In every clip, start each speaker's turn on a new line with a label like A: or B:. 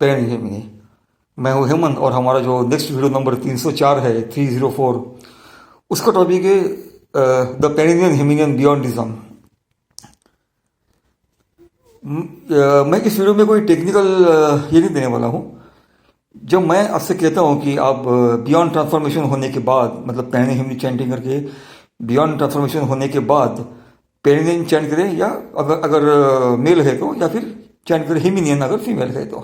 A: पैनी हेमिनी। मैं हूँ हेमंत और हमारा जो नेक्स्ट वीडियो नंबर 304 है, 304, उसका टॉपिक है द पेरिनियन हेमिनियन बियॉन्डिज्म। मैं इस वीडियो में कोई टेक्निकल ये नहीं देने वाला हूँ। जब मैं आपसे कहता हूँ कि आप बियॉन्ड ट्रांसफॉर्मेशन होने के बाद, मतलब पेरिनियन हेमिनी चैंटिंग करके बियॉन्ड ट्रांसफॉर्मेशन होने के बाद पेरिनियन चैंट करें, या अगर मेल है तो, या फिर चैंट करें हेमिनियन अगर फीमेल है तो।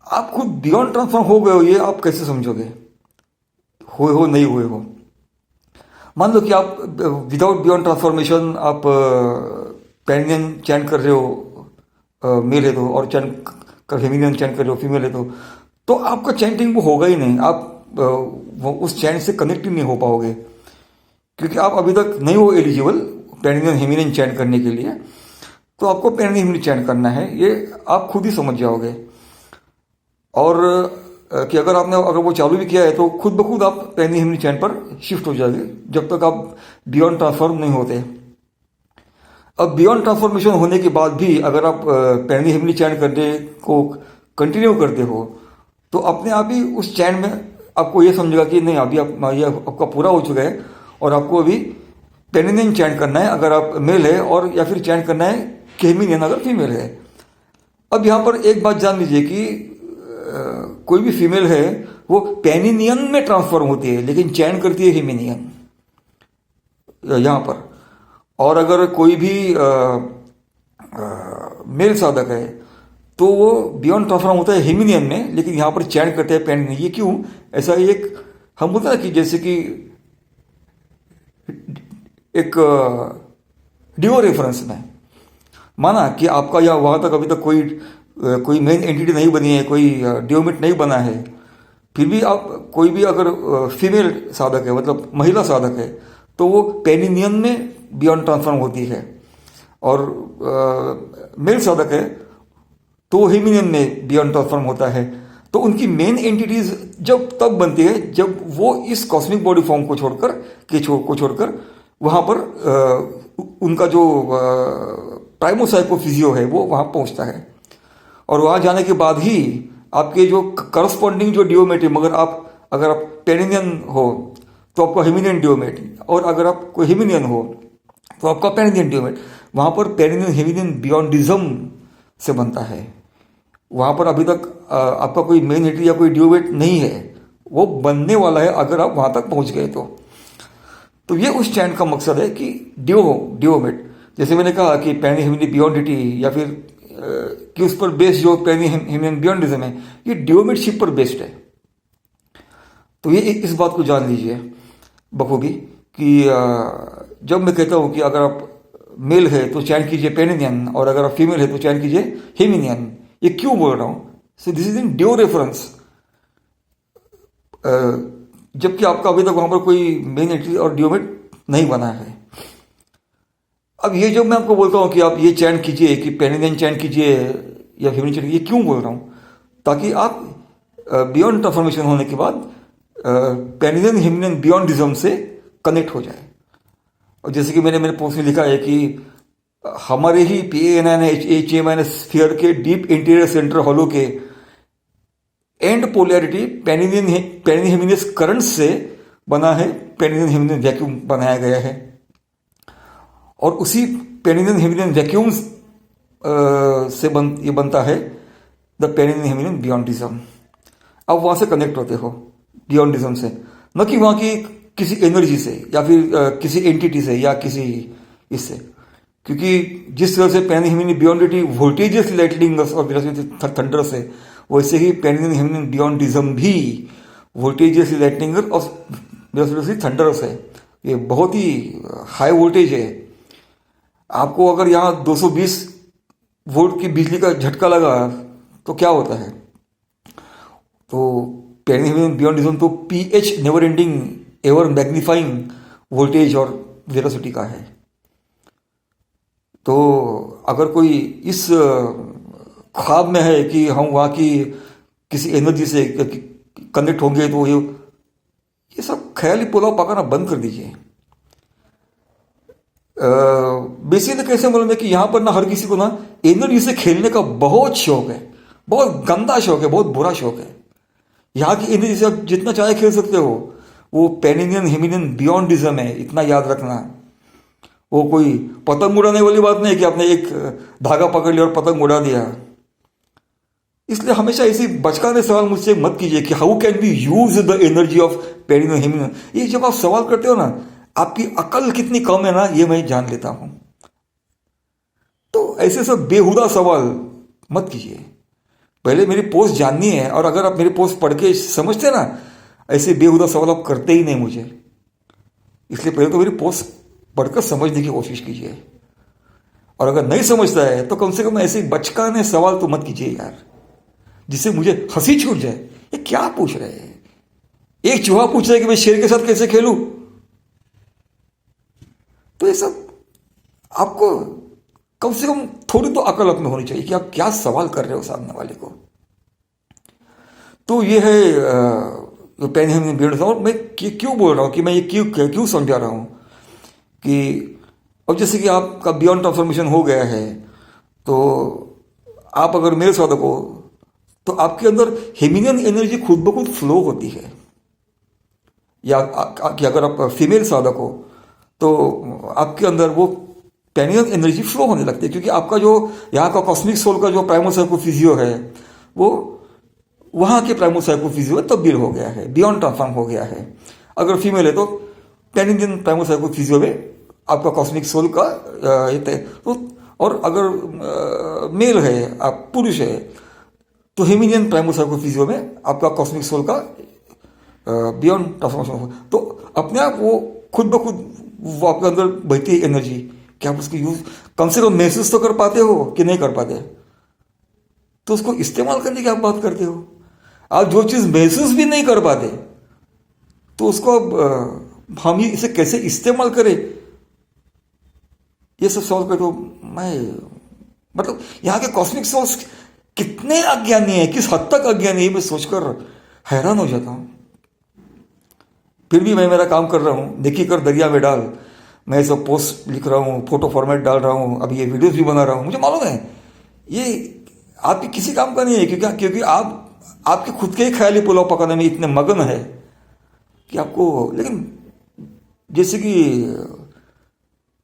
A: आप खुद बियॉन्ड ट्रांसफॉर्म हो गए हो, ये आप कैसे समझोगे? हुए हो नहीं हुए हो। मान लो कि आप विदाउट बियॉन्ड ट्रांसफॉर्मेशन आप पेरिनियन चैंट कर रहे हो, मेल है तो, और चैंट कर फेमिनियन चैंट कर रहे हो, फीमेल है तो आपका चैंटिंग वो होगा ही नहीं। आप वो उस चैंट से कनेक्ट ही नहीं हो पाओगे, क्योंकि आप अभी तक नहीं हो एलिजिबल पेरिनियन हेमिनियन चैंट करने के लिए। तो आपको पेरिनियन हेमिनियन चैंट करना है, ये आप खुद ही समझ जाओगे। और कि अगर वो चालू भी किया है तो खुद ब खुद आप पेरिनियन हेमिनियन चैंट पर शिफ्ट हो जाएंगे, जब तक आप बियॉन्ड ट्रांसफॉर्म नहीं होते। अब बियॉन्ड ट्रांसफॉर्मेशन होने के बाद भी अगर आप पेरिनियन हेमिनियन चैंट करने को कंटिन्यू करते हो, तो अपने आप ही उस चैंट में आपको ये समझेगा कि नहीं, अभी ये आपका पूरा हो चुका है और आपको अभी पेरिनियन चैंट करना है अगर आप मेल है, और या फिर चैंट करना है हेमिनियन अगर फीमेल है। अब यहाँ पर एक बात जान लीजिए कि कोई भी फीमेल है वो पेनिनियन में ट्रांसफॉर्म होती है, लेकिन चैन करती है हेमिनियन यहाँ पर। और अगर कोई भी मेल साधक है तो वो बियॉन्ड ट्रांसफॉर्म होता है हेमिनियन में, लेकिन यहाँ पर चैन करते हैं पेनिनियन। ये क्यों? ऐसा एक हम बोलते हैं ना कि जैसे कि एक डिओ रेफरेंस में माना कि आपका या वहाँ तक अभी तक कोई मेन एंटिटी नहीं बनी है, कोई डिओमिट नहीं बना है, फिर भी आप कोई भी अगर फीमेल साधक है, मतलब महिला साधक है, तो वो पेनिनियन में बियॉन्ड ट्रांसफॉर्म होती है। और मेल साधक है तो हेमिनियन में बियॉन्ड ट्रांसफॉर्म होता है। तो उनकी मेन एंटिटीज जब तब बनती है जब वो इस कॉस्मिक बॉडी फॉर्म को छोड़कर वहाँ पर उनका जो प्राइमोसाइकोफिजियो है वो वहाँ पहुँचता है। और वहाँ जाने के बाद ही आपके जो करस्पॉन्डिंग जो डिओमेट है, अगर आप पेनिनियन हो तो आपका हेमिनियन डिओमेट, और अगर आप कोई हेमिनियन हो तो आपका पेनिनियन डिओमेट, वहाँ पर पेनिनियन हेमिनियन बियॉन्डिज्म से बनता है। वहाँ पर अभी तक आपका कोई मेन एंटिटी या कोई डिओमेट नहीं है, वो बनने वाला है अगर आप वहाँ तक पहुँच गए तो ये उस चैंट का मकसद है कि डिओमेट, जैसे मैंने कहा कि पेनिनियन हेमिनियन बियॉन्डिटी, या फिर कि उस पर बेस्ड जो पेरिनियन हेमिनियन बियॉन्डिज्म है, ये डिओमेटशिप पर बेस्ड है। तो ये इस बात को जान लीजिए बखूबी कि जब मैं कहता हूँ कि अगर आप मेल है तो चैन कीजिए पेनिनियन, और अगर आप फीमेल है तो चैन कीजिए हेमिनियन, ये क्यों बोल रहा हूँ? सो दिस इज इन डिओ रेफरेंस। जबकि आपका अभी तक वहाँ पर कोई मेन एंटिटी और डिओमेट नहीं बना है। अब ये जो मैं आपको बोलता हूँ कि आप ये चैन कीजिए, कि पेनिनियन चैन कीजिए या फेमिनियन चैन कीजिए, ये क्यों बोल रहा हूँ? ताकि आप बियॉन्ड ट्रांसफॉर्मेशन होने के बाद पेनिनियन हेमिनियन बियॉन्डिज्म से कनेक्ट हो जाए। और जैसे कि मैंने मेरे पोस्ट में लिखा है कि हमारे ही PANIHA- स्फीयर के डीप इंटीरियर सेंटर हॉलो के एंड पोलैरिटी पेनिनियन हेमिनियस करंट से बना है, पेनिनियन हेमिनियन वैक्यूम बनाया गया है। और उसी पेनिनियन हेमिनियन वैक्यूम से ये बनता है द पेनिनियन हेमिनियन बियॉन्डिज्म। अब वहाँ से कनेक्ट होते हो बियॉन्डिज्म से, न कि वहाँ की किसी एनर्जी से या फिर किसी एंटिटी से या किसी इससे। क्योंकि जिस तरह से पेनिनियन हेमिनियन बियॉन्डिटी वोल्टेजेस लाइटनिंग और थंडरस है, वैसे ही पेनिनियन हेमिनियन बियॉन्डिज्म भी वोल्टेजेस लाइटनिंग और थंडरस है। ये बहुत ही हाई वोल्टेज है। आपको अगर यहाँ 220 वोल्ट की बिजली का झटका लगा तो क्या होता है? तो पेनिनियन हेमिनियन बियॉन्डिज्म तो PH never ending ever magnifying voltage और वेलोसिटी का है। तो अगर कोई इस ख्वाब में है कि हम वहाँ की किसी एनर्जी से कनेक्ट होंगे, तो ये सब ख्याली पुलाव पकाना बंद कर दीजिए। बेसिकली कैसे मालूम है कि यहाँ पर ना हर किसी को ना एनर्जी से खेलने का बहुत शौक है, बहुत गंदा शौक है, बहुत बुरा शौक है। यहाँ की एनर्जी से आप जितना चाहे खेल सकते हो। वो पेनिनियन हेमिनियन बियॉन्डिज्म है, इतना याद रखना। वो कोई पतंग उड़ाने वाली बात नहीं है कि आपने एक धागा पकड़ लिया और पतंग उड़ा दिया। इसलिए हमेशा ऐसी बचकाने सवाल मुझसे मत कीजिए कि how can be use the energy of पेनिनियन हेमिनियन। ये जब आप सवाल करते हो ना, आपकी अकल कितनी कम है ना, ये मैं जान लेता हूं। तो ऐसे सब बेहुदा सवाल मत कीजिए। पहले मेरी पोस्ट जाननी है, और अगर आप मेरी पोस्ट पढ़ के समझते ना, ऐसे बेहुदा सवाल आप करते ही नहीं मुझे। इसलिए पहले तो मेरी पोस्ट पढ़कर समझने की कोशिश कीजिए, और अगर नहीं समझता है तो कम से कम ऐसे बचकाने सवाल तो मत कीजिए यार, जिससे मुझे हंसी छूट जाए। ये क्या पूछ रहे हैं? एक चूहा पूछ रहा है कि मैं शेर के साथ कैसे खेलूं। तो ये सब आपको कम से कम थोड़ी तो अकल अपने होनी चाहिए कि आप क्या सवाल कर रहे हो सामने वाले को। तो ये है पेनिनियन बियॉन्डिज्म। और मैं क्यों बोल रहा हूं कि मैं ये क्यों समझा रहा हूं कि अब जैसे कि आपका बियॉन्ड ट्रांसफॉर्मेशन हो गया है, तो आप अगर मेरे साधक हो तो आपके अंदर हेमिनियन एनर्जी खुद ब खुद फ्लो होती है। या कि अगर आप फीमेल साधक हो तो आपके अंदर वो पेनिनियन एनर्जी फ्लो होने लगती है, क्योंकि आपका जो यहाँ का कॉस्मिक सोल का जो प्राइमो साइकोफिजियो है, वो वहाँ के प्राइमो साइकोफिजियो में तब्दील हो गया है, बियॉन्ड ट्रांसफॉर्म हो गया है। अगर फीमेल है तो पेनिनियन प्राइमो साइकोफिजियो में आपका कॉस्मिक सोल का तो, और अगर मेल है, आप पुरुष है, तो हेमिनियन प्राइमो साइकोफिजियो में आपका कॉस्मिक सोल का बियॉन्ड ट्रांसफॉर्मेशन हो। तो अपने आप वो खुद ब खुद वो आपके अंदर बहती है एनर्जी। क्या आप उसको यूज कम से कम महसूस तो कर पाते हो कि नहीं कर पाते? तो उसको इस्तेमाल करने की आप बात करते हो। आप जो चीज महसूस भी नहीं कर पाते, तो उसको अब हम इसे कैसे इस्तेमाल करें, ये सब सवाल करते हो। मैं मतलब यहाँ के कॉस्मिक सोल्स कितने अज्ञानी है, किस हद तक अज्ञानी है, मैं सोचकर हैरान हो जाता हूं। फिर भी मैं मेरा काम कर रहा हूं, देखी कर दरिया में डाल। मैं सब पोस्ट लिख रहा हूं, फोटो फॉर्मेट डाल रहा हूं, अभी ये वीडियोस भी बना रहा हूं। मुझे मालूम है ये आपके किसी काम का नहीं है, क्योंकि आप आपके खुद के ही ख्याली पुलाव पकाने में इतने मगन है कि आपको, लेकिन जैसे कि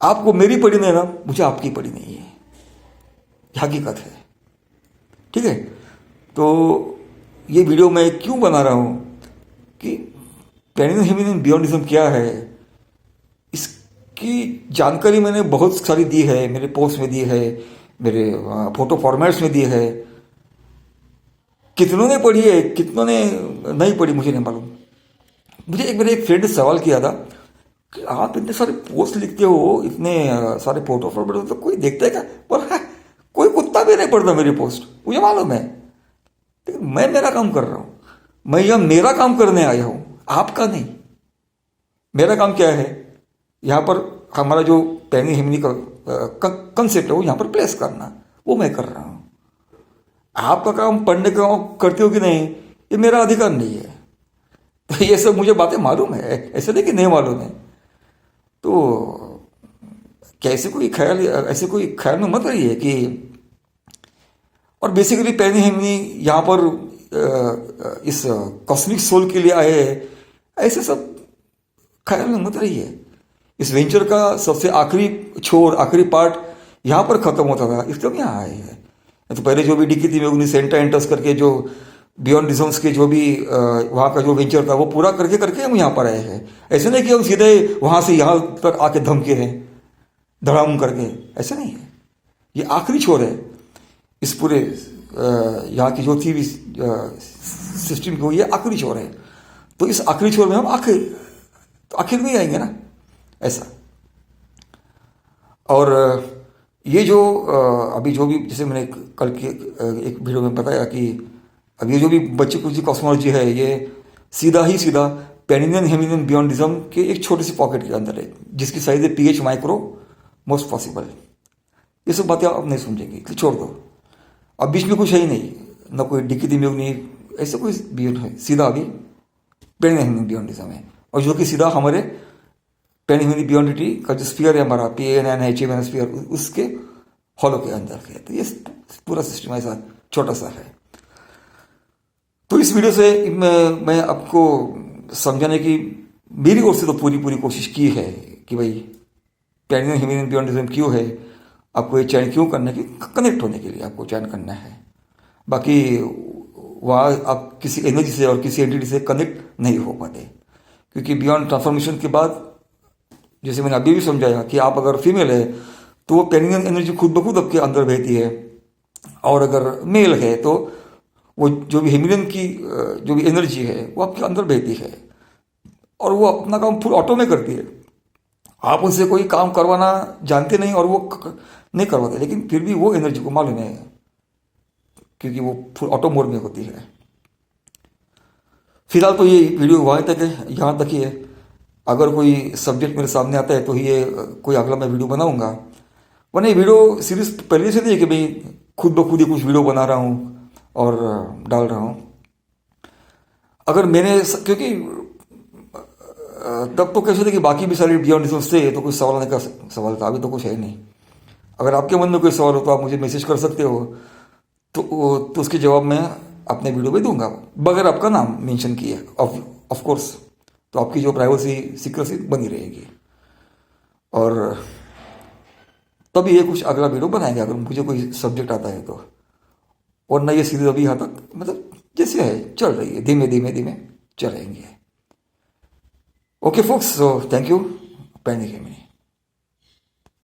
A: आपको मेरी पड़ी नहीं ना, मुझे आपकी पड़ी नहीं है, हकीकत है। ठीक है, तो ये वीडियो मैं क्यों बना रहा हूं कि पेनिनियन हेमिनियन बियॉन्डिज्म क्या है, इसकी जानकारी मैंने बहुत सारी दी है, मेरे पोस्ट में दी है, मेरे फोटो फॉर्मेट्स में दी है। कितनों ने पढ़ी है, कितनों ने नहीं पढ़ी, मुझे नहीं मालूम। मुझे मेरे एक फ्रेंड ने सवाल किया था कि आप इतने सारे पोस्ट लिखते हो, इतने सारे फोटो फॉर्मेट, तो कोई देखता है क्या? पर कोई कुत्ता भी नहीं पढ़ता मेरी पोस्ट, मुझे मालूम है। लेकिन मैं मेरा काम कर रहा हूं, मैं यह मेरा काम करने आया हूं, आपका नहीं। मेरा काम क्या है, यहां पर हमारा जो पेनिनियन हेमिनियन का कंसेप्ट है वो यहां पर प्लेस करना, वो मैं कर रहा हूं। आपका काम पढ़ने का करते हो कि नहीं, ये मेरा अधिकार नहीं है। तो ये सब मुझे बातें मालूम है, ऐसे नहीं कि नहीं मालूम है। तो कैसे ऐसे कोई ख्याल में मत रहिए कि, और बेसिकली पेनिनियन हेमिनियन यहाँ पर इस कॉस्मिक सोल के लिए आए हैं, ऐसे सब ख्याल में मत रहिए। इस वेंचर का सबसे आखिरी छोर, आखिरी पार्ट यहाँ पर खत्म होता था, इसलिए हम यहाँ आए हैं। तो पहले जो भी डिकी थी सेंटा एंटस करके जो बियॉन्डिज्म्स के जो भी वहाँ का जो वेंचर था वो पूरा करके हम यहाँ पर आए हैं। ऐसे नहीं कि हम सीधे वहाँ से यहाँ तक आके धमके हैं धड़ाम करके, ऐसा नहीं है। ये आखिरी छोर है इस पूरे यहाँ की जो थी सिस्टम की, ये आखिरी छोर है। तो इस आखिरी छोर में हम आखिर में ही आएंगे ना, ऐसा। और ये जो अभी जो भी, जैसे मैंने कल के एक वीडियो में बताया कि अब ये जो भी बच्चे कुछ कॉस्मोलॉजी है, ये सीधा पेनिनियन हेमिनियन बियॉन्डिज्म के एक छोटी सी पॉकेट के अंदर है, जिसकी साइज है pH माइक्रो मोस्ट पॉसिबल। ये सब बातें आप नहीं समझेंगे, इसलिए छोड़ दो। अब बीच में कुछ है ही नहीं, ना कोई डिकी दिमाग नहीं, ऐसे कोई बियॉन्ड है, सीधा अभी पेनिनियन हेमिनियन बियॉन्डिज्म है। और जो कि सीधा हमारे पेनिनियन बियॉन्डिटी का जो स्फीयर है हमारा PANNHAM स्फीयर, उसके हॉलो के अंदर है। तो ये पूरा सिस्टम ऐसा छोटा सा है। तो इस वीडियो से मैं आपको समझाने की मेरी ओर से तो पूरी पूरी कोशिश की है कि भाई पेनियन ह्यूमन बियॉन्डिज्म क्यों है, आपको ये चयन क्यों करना है, कि कनेक्ट होने के लिए आपको चयन करना है। बाकी वहाँ आप किसी एनर्जी से और किसी एंटिटी से कनेक्ट नहीं हो पाते, क्योंकि बियॉन्ड ट्रांसफॉर्मेशन के बाद, जैसे मैंने अभी भी समझाया कि आप अगर फीमेल है तो वो पेनियन एनर्जी खुद ब खुद आपके अंदर बहती है, और अगर मेल है तो वो जो भी हेमिलियन की जो भी एनर्जी है वो आपके अंदर बहती है, और वो अपना काम फुल ऑटो में करती है। आप उनसे कोई काम करवाना जानते नहीं और वो नहीं करवाते, लेकिन फिर भी वो एनर्जी को मालूम है, क्योंकि वो फुल ऑटो मोड में होती है। फिलहाल तो ये वीडियो वहाँ तक है, यहाँ तक ही है। अगर कोई सब्जेक्ट मेरे सामने आता है तो ये कोई अगला मैं वीडियो बनाऊंगा, वरना ये वीडियो सीरीज पहले से नहीं है कि भाई खुद ब खुद ही कुछ वीडियो बना रहा हूँ और डाल रहा हूँ। अगर मैंने क्योंकि तब तो कैसे थे कि बाकी भी सारे बियॉन्डिज्म थे तो कुछ सवाल आने का सवाल था, अभी तो कुछ है नहीं। अगर आपके मन में कोई सवाल हो तो आप मुझे मैसेज कर सकते हो, तो उसके जवाब मैं अपने वीडियो में दूंगा, बगैर आपका नाम मेंशन किए ऑफ कोर्स। तो आपकी जो प्राइवेसी सिक्रेसी बनी रहेगी, और तभी ये कुछ अगला वीडियो बनाएंगे अगर मुझे कोई सब्जेक्ट आता है तो। और ना ये सीरीज अभी यहाँ तक मतलब जैसे है चल रही है, धीमे धीमे धीमे चलेंगे। Okay folks, so thank you. Penny Gemini.